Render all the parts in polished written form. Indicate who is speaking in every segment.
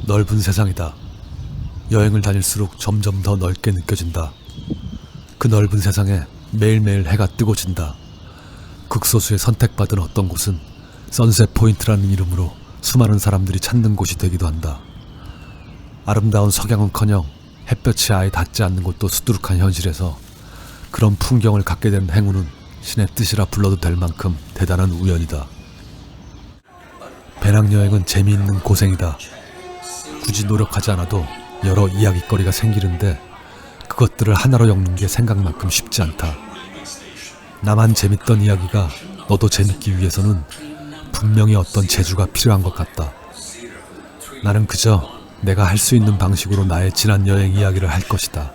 Speaker 1: 넓은 세상이다. 여행을 다닐수록 점점 더 넓게 느껴진다. 그 넓은 세상에 매일매일 해가 뜨고 진다. 극소수의 선택받은 어떤 곳은 선셋 포인트라는 이름으로 수많은 사람들이 찾는 곳이 되기도 한다. 아름다운 석양은커녕 햇볕이 아예 닿지 않는 곳도 수두룩한 현실에서 그런 풍경을 갖게 된 행운은 신의 뜻이라 불러도 될 만큼 대단한 우연이다. 배낭여행은 재미있는 고생이다. 굳이 노력하지 않아도 여러 이야깃거리가 생기는데 그것들을 하나로 엮는 게 생각만큼 쉽지 않다. 나만 재밌던 이야기가 너도 재밌기 위해서는 분명히 어떤 재주가 필요한 것 같다. 나는 그저 내가 할 수 있는 방식으로 나의 지난 여행 이야기를 할 것이다.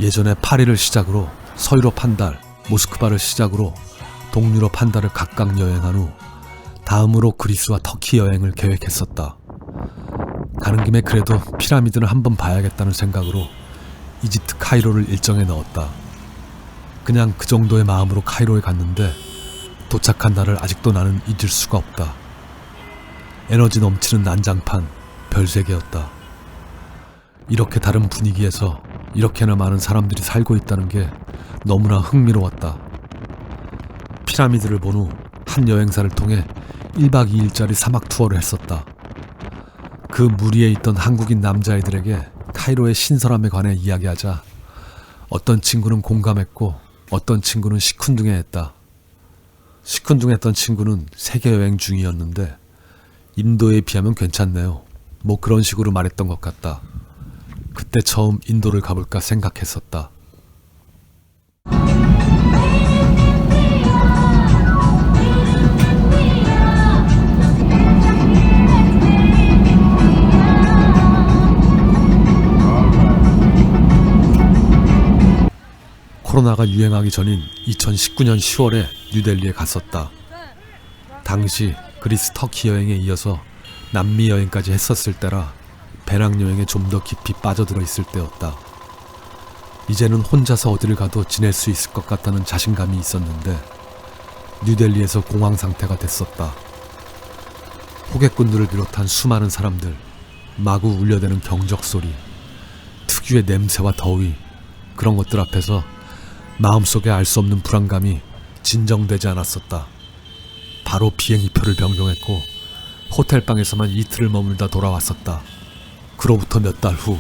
Speaker 1: 예전에 파리를 시작으로 서유럽 한 달, 모스크바를 시작으로 동유럽 한 달을 각각 여행한 후 다음으로 그리스와 터키 여행을 계획했었다. 가는 김에 그래도 피라미드는 한번 봐야겠다는 생각으로 이집트 카이로를 일정에 넣었다. 그냥 그 정도의 마음으로 카이로에 갔는데 도착한 날을 아직도 나는 잊을 수가 없다. 에너지 넘치는 난장판, 별세계였다. 이렇게 다른 분위기에서 이렇게나 많은 사람들이 살고 있다는 게 너무나 흥미로웠다. 피라미드를 본 후 한 여행사를 통해 1박 2일짜리 사막 투어를 했었다. 그 무리에 있던 한국인 남자애들에게 카이로의 신선함에 관해 이야기하자 어떤 친구는 공감했고 어떤 친구는 시큰둥해했다. 시큰둥했던 친구는 세계 여행 중이었는데 인도에 비하면 괜찮네요. 뭐 그런 식으로 말했던 것 같다. 그때 처음 인도를 가볼까 생각했었다. 코로나가 유행하기 전인 2019년 10월에 뉴델리에 갔었다. 당시 그리스 터키 여행에 이어서 남미 여행까지 했었을 때라 배낭여행에 좀 더 깊이 빠져들어 있을 때였다. 이제는 혼자서 어디를 가도 지낼 수 있을 것 같다는 자신감이 있었는데 뉴델리에서 공황 상태가 됐었다. 호객꾼들을 비롯한 수많은 사람들, 마구 울려대는 경적 소리, 특유의 냄새와 더위, 그런 것들 앞에서 마음속에 알 수 없는 불안감이 진정되지 않았었다. 바로 비행기표를 변경했고 호텔방에서만 이틀을 머물다 돌아왔었다. 그로부터 몇 달 후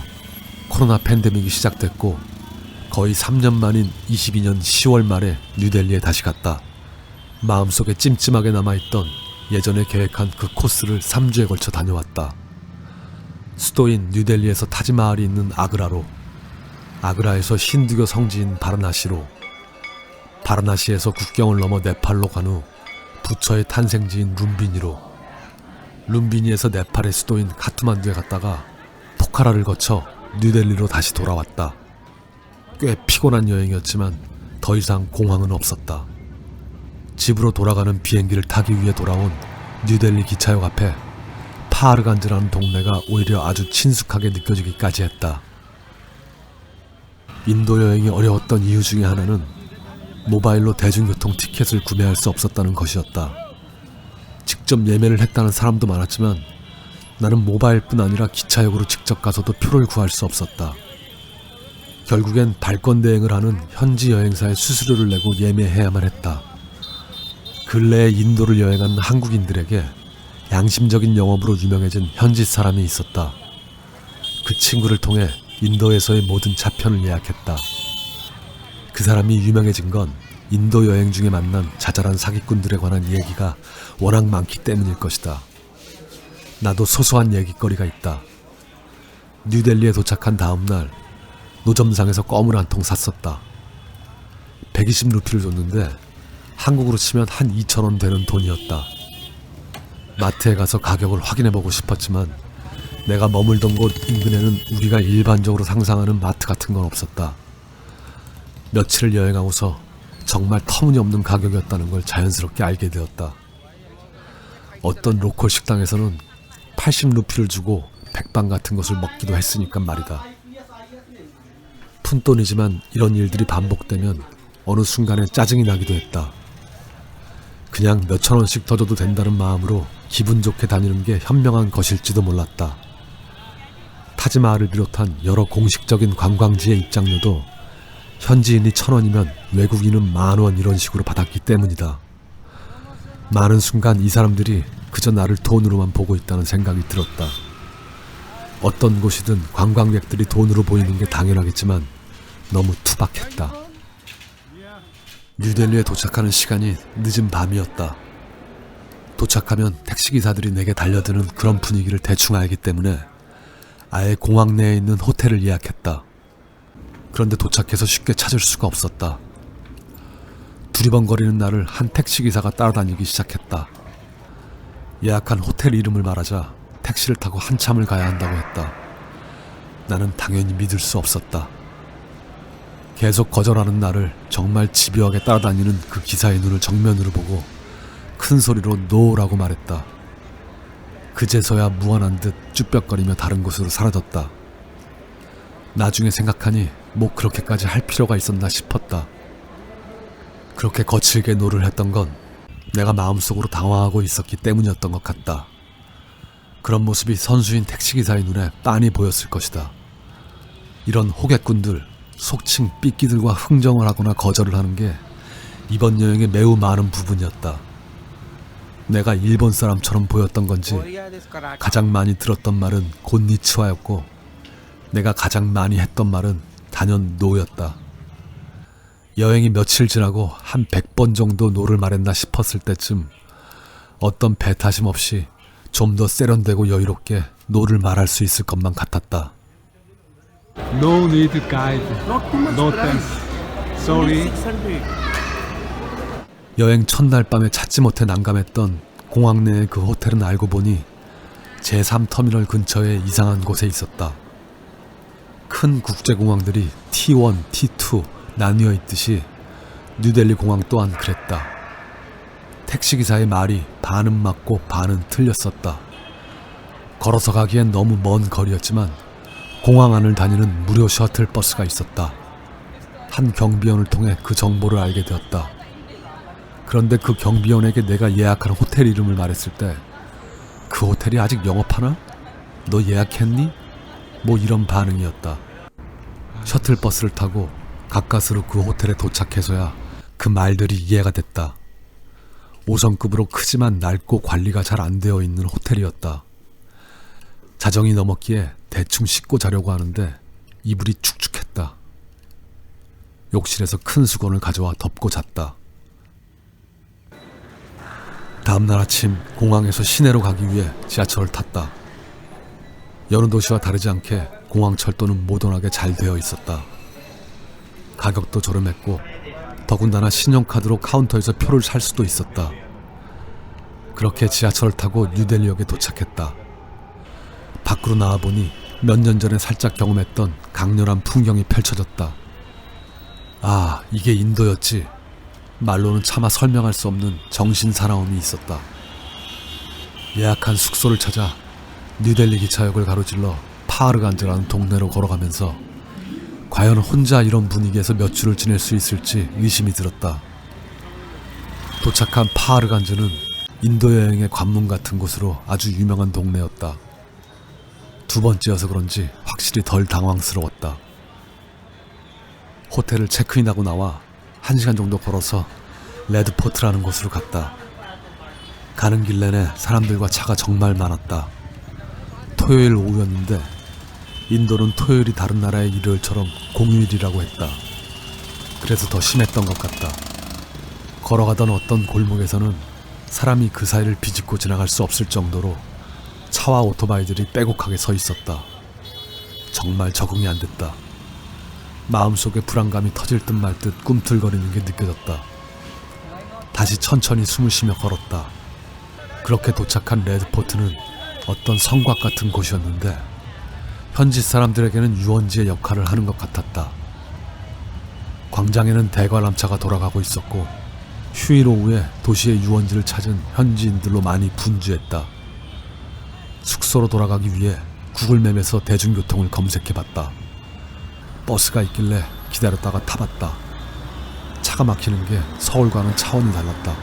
Speaker 1: 코로나 팬데믹이 시작됐고 거의 3년 만인 22년 10월 말에 뉴델리에 다시 갔다. 마음속에 찜찜하게 남아있던 예전에 계획한 그 코스를 3주에 걸쳐 다녀왔다. 수도인 뉴델리에서 타지마할이 있는 아그라로, 아그라에서 힌두교 성지인 바라나시로, 바라나시에서 국경을 넘어 네팔로 간 후 부처의 탄생지인 룸비니로, 룸비니에서 네팔의 수도인 카트만두에 갔다가 포카라를 거쳐 뉴델리로 다시 돌아왔다. 꽤 피곤한 여행이었지만 더 이상 공황은 없었다. 집으로 돌아가는 비행기를 타기 위해 돌아온 뉴델리 기차역 앞에 파하르간즈라는 동네가 오히려 아주 친숙하게 느껴지기까지 했다. 인도 여행이 어려웠던 이유 중에 하나는 모바일로 대중교통 티켓을 구매할 수 없었다는 것이었다. 직접 예매를 했다는 사람도 많았지만 나는 모바일뿐 아니라 기차역으로 직접 가서도 표를 구할 수 없었다. 결국엔 발권 대행을 하는 현지 여행사에 수수료를 내고 예매해야만 했다. 근래에 인도를 여행한 한국인들에게 양심적인 영업으로 유명해진 현지 사람이 있었다. 그 친구를 통해 인도에서의 모든 차편을 예약했다. 그 사람이 유명해진 건 인도 여행 중에 만난 자잘한 사기꾼들에 관한 얘기가 워낙 많기 때문일 것이다. 나도 소소한 얘기거리가 있다. 뉴델리에 도착한 다음날 노점상에서 껌을 한 통 샀었다. 120루피를 줬는데 한국으로 치면 한 2,000원 되는 돈이었다. 마트에 가서 가격을 확인해보고 싶었지만 내가 머물던 곳 인근에는 우리가 일반적으로 상상하는 마트 같은 건 없었다. 며칠을 여행하고서 정말 터무니없는 가격이었다는 걸 자연스럽게 알게 되었다. 어떤 로컬 식당에서는 80루피를 주고 백반 같은 것을 먹기도 했으니까 말이다. 푼돈이지만 이런 일들이 반복되면 어느 순간에 짜증이 나기도 했다. 그냥 몇천 원씩 더 줘도 된다는 마음으로 기분 좋게 다니는 게 현명한 것일지도 몰랐다. 타지마할을 비롯한 여러 공식적인 관광지의 입장료도 현지인이 1,000원이면 외국인은 10,000원 이런 식으로 받았기 때문이다. 많은 순간 이 사람들이 그저 나를 돈으로만 보고 있다는 생각이 들었다. 어떤 곳이든 관광객들이 돈으로 보이는 게 당연하겠지만 너무 투박했다. 뉴델리에 도착하는 시간이 늦은 밤이었다. 도착하면 택시기사들이 내게 달려드는 그런 분위기를 대충 알기 때문에 아예 공항 내에 있는 호텔을 예약했다. 그런데 도착해서 쉽게 찾을 수가 없었다. 두리번거리는 나를 한 택시기사가 따라다니기 시작했다. 예약한 호텔 이름을 말하자 택시를 타고 한참을 가야 한다고 했다. 나는 당연히 믿을 수 없었다. 계속 거절하는 나를 정말 집요하게 따라다니는 그 기사의 눈을 정면으로 보고 큰 소리로 노라고 말했다. 그제서야 무안한 듯 쭈뼛거리며 다른 곳으로 사라졌다. 나중에 생각하니 뭐 그렇게까지 할 필요가 있었나 싶었다. 그렇게 거칠게 노를 했던 건 내가 마음속으로 당황하고 있었기 때문이었던 것 같다. 그런 모습이 선수인 택시기사의 눈에 빤히 보였을 것이다. 이런 호객꾼들, 속칭 삐끼들과 흥정을 하거나 거절을 하는 게 이번 여행의 매우 많은 부분이었다. 내가 일본 사람처럼 보였던 건지 가장 많이 들었던 말은 곤니치와였고 내가 가장 많이 했던 말은 단연 노였다. 여행이 며칠 지나고 한 100번 정도 노를 말했나 싶었을 때쯤 어떤 배타심 없이 좀 더 세련되고 여유롭게 노를 말할 수 있을 것만 같았다.
Speaker 2: No need guide. No thanks. Sorry.
Speaker 1: 여행 첫날 밤에 찾지 못해 난감했던 공항 내의 그 호텔은 알고 보니 제3터미널 근처에 이상한 곳에 있었다. 큰 국제공항들이 T1, T2 나뉘어 있듯이 뉴델리 공항 또한 그랬다. 택시기사의 말이 반은 맞고 반은 틀렸었다. 걸어서 가기엔 너무 먼 거리였지만 공항 안을 다니는 무료 셔틀버스가 있었다. 한 경비원을 통해 그 정보를 알게 되었다. 그런데 그 경비원에게 내가 예약한 호텔 이름을 말했을 때 그 호텔이 아직 영업하나? 너 예약했니? 뭐 이런 반응이었다. 셔틀버스를 타고 가까스로 그 호텔에 도착해서야 그 말들이 이해가 됐다. 5성급으로 크지만 낡고 관리가 잘 안 되어 있는 호텔이었다. 자정이 넘었기에 대충 씻고 자려고 하는데 이불이 축축했다. 욕실에서 큰 수건을 가져와 덮고 잤다. 다음날 아침 공항에서 시내로 가기 위해 지하철을 탔다. 여느 도시와 다르지 않게 공항철도는 모던하게 잘 되어 있었다. 가격도 저렴했고 더군다나 신용카드로 카운터에서 표를 살 수도 있었다. 그렇게 지하철을 타고 뉴델리역에 도착했다. 밖으로 나와보니 몇 년 전에 살짝 경험했던 강렬한 풍경이 펼쳐졌다. 아, 이게 인도였지. 말로는 차마 설명할 수 없는 정신사나움이 있었다. 예약한 숙소를 찾아 뉴델리 기차역을 가로질러 파하르간즈라는 동네로 걸어가면서 과연 혼자 이런 분위기에서 몇 주를 지낼 수 있을지 의심이 들었다. 도착한 파하르간즈는 인도 여행의 관문 같은 곳으로 아주 유명한 동네였다. 두 번째여서 그런지 확실히 덜 당황스러웠다. 호텔을 체크인하고 나와 1시간 정도 걸어서 레드포트라는 곳으로 갔다. 가는 길 내내 사람들과 차가 정말 많았다. 토요일 오후였는데 인도는 토요일이 다른 나라의 일요일처럼 공휴일이라고 했다. 그래서 더 심했던 것 같다. 걸어가던 어떤 골목에서는 사람이 그 사이를 비집고 지나갈 수 없을 정도로 차와 오토바이들이 빼곡하게 서 있었다. 정말 적응이 안 됐다. 마음속에 불안감이 터질 듯 말 듯 꿈틀거리는 게 느껴졌다. 다시 천천히 숨을 쉬며 걸었다. 그렇게 도착한 레드포트는 어떤 성곽 같은 곳이었는데 현지 사람들에게는 유원지의 역할을 하는 것 같았다. 광장에는 대관람차가 돌아가고 있었고 휴일 오후에 도시의 유원지를 찾은 현지인들로 많이 분주했다. 숙소로 돌아가기 위해 구글맵에서 대중교통을 검색해봤다. 버스가 있길래 기다렸다가 타봤다. 차가 막히는 게 서울과는 차원이 달랐다.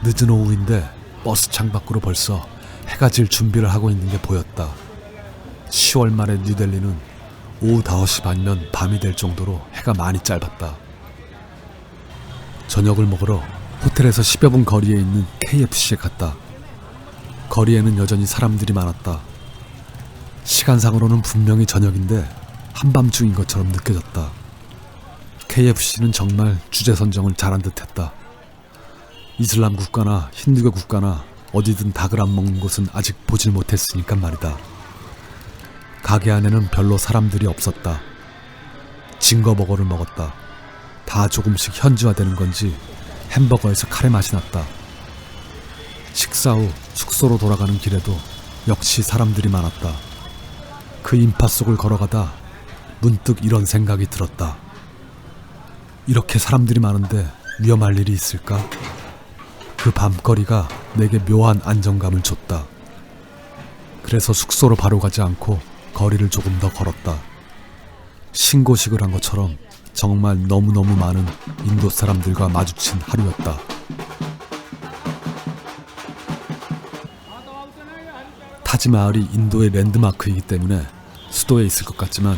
Speaker 1: 늦은 오후인데 버스 창밖으로 벌써 해가 질 준비를 하고 있는 게 보였다. 10월 말의 뉴델리는 오후 5시 반이면 밤이 될 정도로 해가 많이 짧았다. 저녁을 먹으러 호텔에서 10여 분 거리에 있는 KFC에 갔다. 거리에는 여전히 사람들이 많았다. 시간상으로는 분명히 저녁인데 한밤중인 것처럼 느껴졌다. KFC는 정말 주제 선정을 잘한 듯했다. 이슬람 국가나 힌두교 국가나 어디든 닭을 안 먹는 곳은 아직 보질 못했으니까 말이다. 가게 안에는 별로 사람들이 없었다. 징거버거를 먹었다. 다 조금씩 현지화되는 건지 햄버거에서 카레 맛이 났다. 식사 후 숙소로 돌아가는 길에도 역시 사람들이 많았다. 그 인파 속을 걸어가다 문득 이런 생각이 들었다. 이렇게 사람들이 많은데 위험할 일이 있을까? 그 밤거리가 내게 묘한 안정감을 줬다. 그래서 숙소로 바로 가지 않고 거리를 조금 더 걸었다. 신고식을 한 것처럼 정말 너무너무 많은 인도 사람들과 마주친 하루였다. 타지마할이 인도의 랜드마크이기 때문에 수도에 있을 것 같지만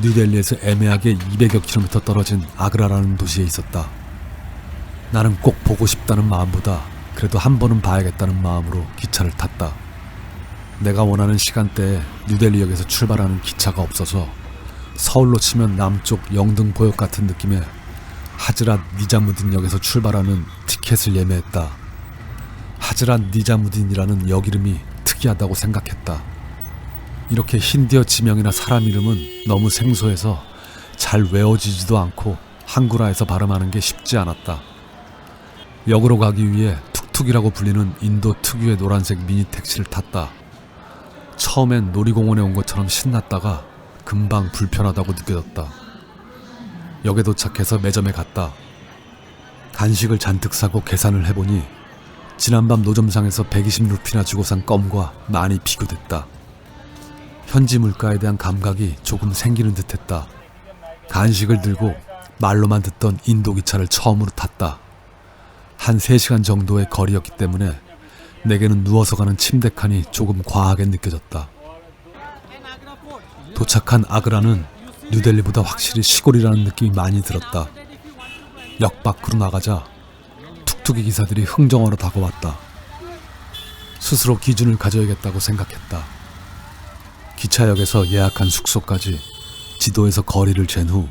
Speaker 1: 뉴델리에서 애매하게 200여 킬로미터 떨어진 아그라라는 도시에 있었다. 나는 꼭 보고 싶다는 마음보다 그래도 한 번은 봐야겠다는 마음으로 기차를 탔다. 내가 원하는 시간대에 뉴델리역에서 출발하는 기차가 없어서 서울로 치면 남쪽 영등포역 같은 느낌의 하즈랏 니자무딘역에서 출발하는 티켓을 예매했다. 하즈랏 니자무딘이라는 역 이름이 특이하다고 생각했다. 이렇게 힌디어 지명이나 사람 이름은 너무 생소해서 잘 외워지지도 않고 한글화해서 발음하는 게 쉽지 않았다. 역으로 가기 위해 툭툭이라고 불리는 인도 특유의 노란색 미니 택시를 탔다. 처음엔 놀이공원에 온 것처럼 신났다가 금방 불편하다고 느껴졌다. 역에 도착해서 매점에 갔다. 간식을 잔뜩 사고 계산을 해보니 지난밤 노점상에서 120루피나 주고 산 껌과 많이 비교됐다. 현지 물가에 대한 감각이 조금 생기는 듯했다. 간식을 들고 말로만 듣던 인도 기차를 처음으로 탔다. 한 3시간 정도의 거리였기 때문에 내게는 누워서 가는 침대칸이 조금 과하게 느껴졌다. 도착한 아그라는 뉴델리보다 확실히 시골이라는 느낌이 많이 들었다. 역 밖으로 나가자 툭툭이 기사들이 흥정어로 다가왔다. 스스로 기준을 가져야겠다고 생각했다. 기차역에서 예약한 숙소까지 지도에서 거리를 잰 후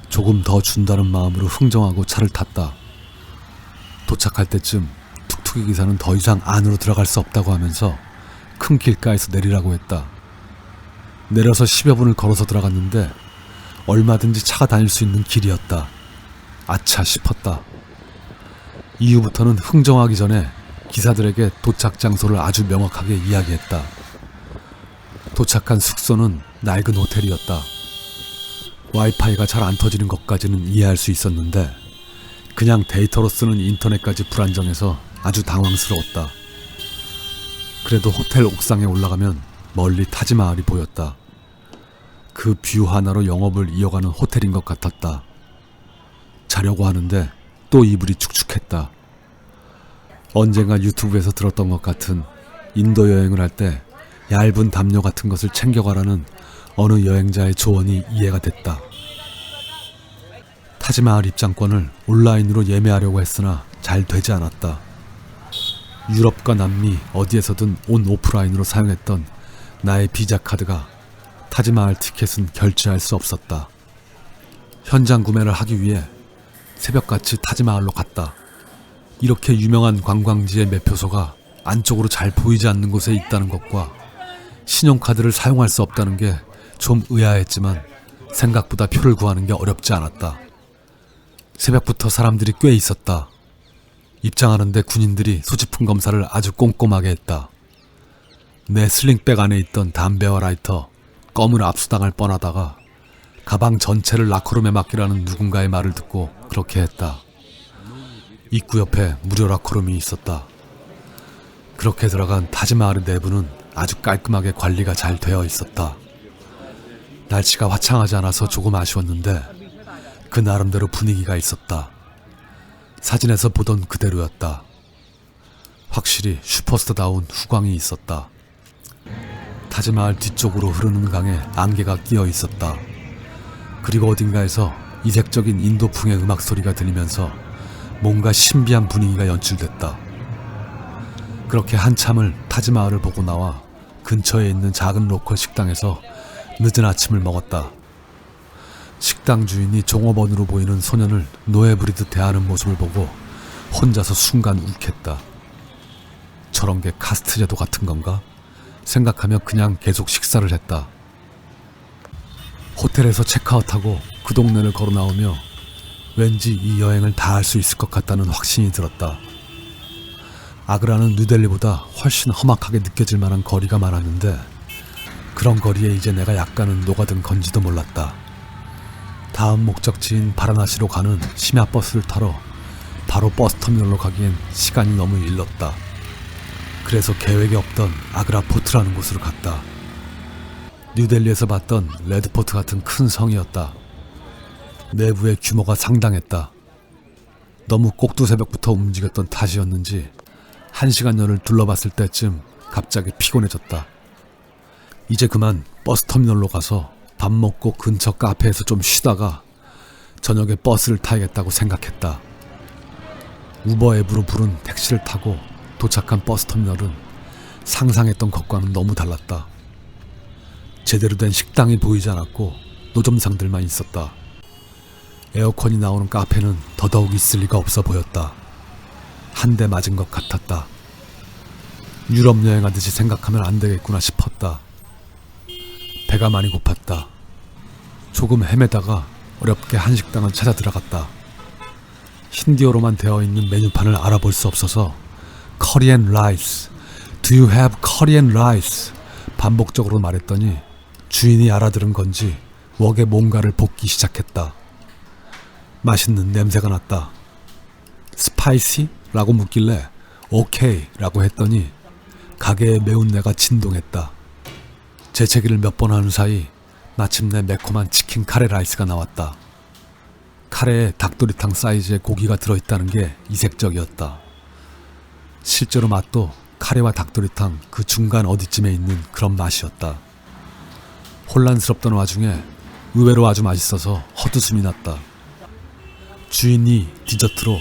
Speaker 1: 조금 더 준다는 마음으로 흥정하고 차를 탔다. 도착할 때쯤 툭툭이 기사는 더 이상 안으로 들어갈 수 없다고 하면서 큰 길가에서 내리라고 했다. 내려서 10여 분을 걸어서 들어갔는데 얼마든지 차가 다닐 수 있는 길이었다. 아차 싶었다. 이후부터는 흥정하기 전에 기사들에게 도착 장소를 아주 명확하게 이야기했다. 도착한 숙소는 낡은 호텔이었다. 와이파이가 잘 안 터지는 것까지는 이해할 수 있었는데 그냥 데이터로 쓰는 인터넷까지 불안정해서 아주 당황스러웠다. 그래도 호텔 옥상에 올라가면 멀리 타지마할이 보였다. 그 뷰 하나로 영업을 이어가는 호텔인 것 같았다. 자려고 하는데 또 이불이 축축했다. 언젠가 유튜브에서 들었던 것 같은 인도 여행을 할 때 얇은 담요 같은 것을 챙겨가라는 어느 여행자의 조언이 이해가 됐다. 타지마할 입장권을 온라인으로 예매하려고 했으나 잘 되지 않았다. 유럽과 남미 어디에서든 온 오프라인으로 사용했던 나의 비자 카드가 타지마할 티켓은 결제할 수 없었다. 현장 구매를 하기 위해 새벽같이 타지마할로 갔다. 이렇게 유명한 관광지의 매표소가 안쪽으로 잘 보이지 않는 곳에 있다는 것과 신용카드를 사용할 수 없다는 게 좀 의아했지만 생각보다 표를 구하는 게 어렵지 않았다. 새벽부터 사람들이 꽤 있었다. 입장하는데 군인들이 소지품 검사를 아주 꼼꼼하게 했다. 내 슬링백 안에 있던 담배와 라이터, 껌을 압수당할 뻔하다가 가방 전체를 라커룸에 맡기라는 누군가의 말을 듣고 그렇게 했다. 입구 옆에 무료 라커룸이 있었다. 그렇게 들어간 타지마할의 내부는 아주 깔끔하게 관리가 잘 되어 있었다. 날씨가 화창하지 않아서 조금 아쉬웠는데 그 나름대로 분위기가 있었다. 사진에서 보던 그대로였다. 확실히 슈퍼스타다운 후광이 있었다. 타지마할 뒤쪽으로 흐르는 강에 안개가 끼어 있었다. 그리고 어딘가에서 이색적인 인도풍의 음악 소리가 들리면서 뭔가 신비한 분위기가 연출됐다. 그렇게 한참을 타지마할을 보고 나와 근처에 있는 작은 로컬 식당에서 늦은 아침을 먹었다. 식당 주인이 종업원으로 보이는 소년을 노예 부리듯 대하는 모습을 보고 혼자서 순간 욱했다. 저런 게 카스트 제도 같은 건가? 생각하며 그냥 계속 식사를 했다. 호텔에서 체크아웃하고 그 동네를 걸어 나오며 왠지 이 여행을 다 할 수 있을 것 같다는 확신이 들었다. 아그라는 뉴델리보다 훨씬 험악하게 느껴질 만한 거리가 많았는데 그런 거리에 이제 내가 약간은 녹아든 건지도 몰랐다. 다음 목적지인 바라나시로 가는 심야 버스를 타러 바로 버스터미널로 가기엔 시간이 너무 일렀다. 그래서 계획에 없던 아그라 포트라는 곳으로 갔다. 뉴델리에서 봤던 레드포트 같은 큰 성이었다. 내부의 규모가 상당했다. 너무 꼭두새벽부터 움직였던 탓이었는지 1시간여를 둘러봤을 때쯤 갑자기 피곤해졌다. 이제 그만 버스터미널로 가서 밥 먹고 근처 카페에서 좀 쉬다가 저녁에 버스를 타야겠다고 생각했다. 우버 앱으로 부른 택시를 타고 도착한 버스터미널은 상상했던 것과는 너무 달랐다. 제대로 된 식당이 보이지 않았고 노점상들만 있었다. 에어컨이 나오는 카페는 더더욱 있을 리가 없어 보였다. 한 대 맞은 것 같았다. 유럽 여행하듯이 생각하면 안 되겠구나 싶었다. 배가 많이 고팠다. 조금 헤매다가 어렵게 한식당을 찾아 들어갔다. 힌디어로만 되어 있는 메뉴판을 알아볼 수 없어서 Korean rice, do you have Korean rice? 반복적으로 말했더니 주인이 알아들은 건지 웍에 뭔가를 볶기 시작했다. 맛있는 냄새가 났다. 스파이시? 라고 묻길래 오케이 라고 했더니 가게의 매운내가 진동했다. 재채기를 몇 번 하는 사이 마침내 매콤한 치킨 카레 라이스가 나왔다. 카레에 닭도리탕 사이즈의 고기가 들어있다는 게 이색적이었다. 실제로 맛도 카레와 닭도리탕 그 중간 어디쯤에 있는 그런 맛이었다. 혼란스럽던 와중에 의외로 아주 맛있어서 헛웃음이 났다. 주인이 디저트로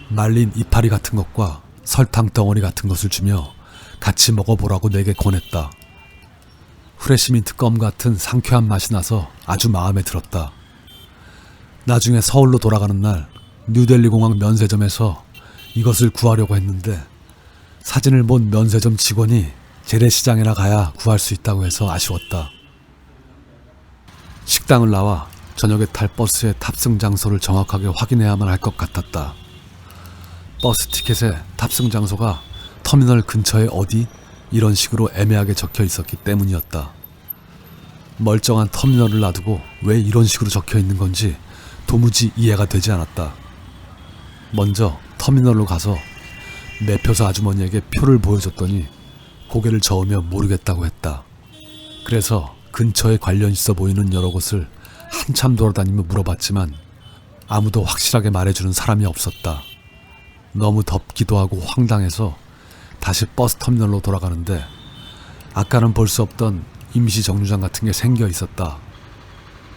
Speaker 1: 말린 이파리 같은 것과 설탕 덩어리 같은 것을 주며 같이 먹어보라고 내게 권했다. 프레시민트 껌 같은 상쾌한 맛이 나서 아주 마음에 들었다. 나중에 서울로 돌아가는 날 뉴델리 공항 면세점에서 이것을 구하려고 했는데 사진을 본 면세점 직원이 재래시장이나 가야 구할 수 있다고 해서 아쉬웠다. 식당을 나와 저녁에 탈 버스의 탑승 장소를 정확하게 확인해야만 할 것 같았다. 버스 티켓에 탑승 장소가 터미널 근처에 어디? 이런 식으로 애매하게 적혀 있었기 때문이었다. 멀쩡한 터미널을 놔두고 왜 이런 식으로 적혀 있는 건지 도무지 이해가 되지 않았다. 먼저 터미널로 가서 매표소 아주머니에게 표를 보여줬더니 고개를 저으며 모르겠다고 했다. 그래서 근처에 관련 있어 보이는 여러 곳을 한참 돌아다니며 물어봤지만 아무도 확실하게 말해주는 사람이 없었다. 너무 덥기도 하고 황당해서 다시 버스 터미널로 돌아가는데 아까는 볼 수 없던 임시 정류장 같은 게 생겨 있었다.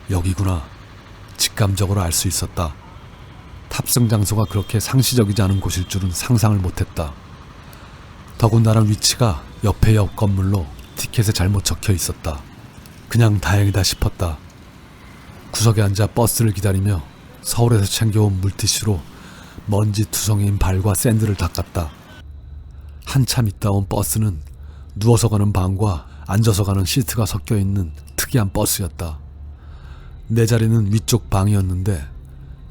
Speaker 1: 여기구나. 직감적으로 알 수 있었다. 탑승 장소가 그렇게 상시적이지 않은 곳일 줄은 상상을 못했다. 더군다나 위치가 옆에 옆 건물로 티켓에 잘못 적혀 있었다. 그냥 다행이다 싶었다. 구석에 앉아 버스를 기다리며 서울에서 챙겨온 물티슈로 먼지 투성이인 발과 샌들을 닦았다. 한참 있다 온 버스는 누워서 가는 방과 앉아서 가는 시트가 섞여 있는 특이한 버스였다. 내 자리는 위쪽 방이었는데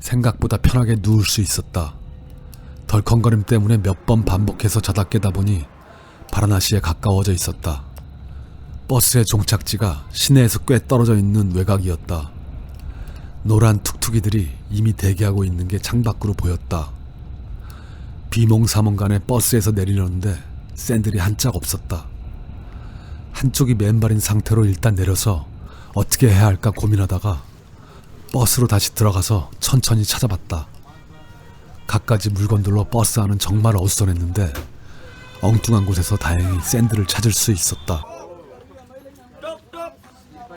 Speaker 1: 생각보다 편하게 누울 수 있었다. 덜컹거림 때문에 몇 번 반복해서 자다 깨다 보니 바라나시에 가까워져 있었다. 버스의 종착지가 시내에서 꽤 떨어져 있는 외곽이었다. 노란 툭툭이들이 이미 대기하고 있는 게 창밖으로 보였다. 비몽사몽간에 버스에서 내리려는데 샌들이 한 짝 없었다. 한쪽이 맨발인 상태로 일단 내려서 어떻게 해야 할까 고민하다가 버스로 다시 들어가서 천천히 찾아봤다. 갖가지 물건들로 버스 안은 정말 어수선했는데 엉뚱한 곳에서 다행히 샌드를 찾을 수 있었다.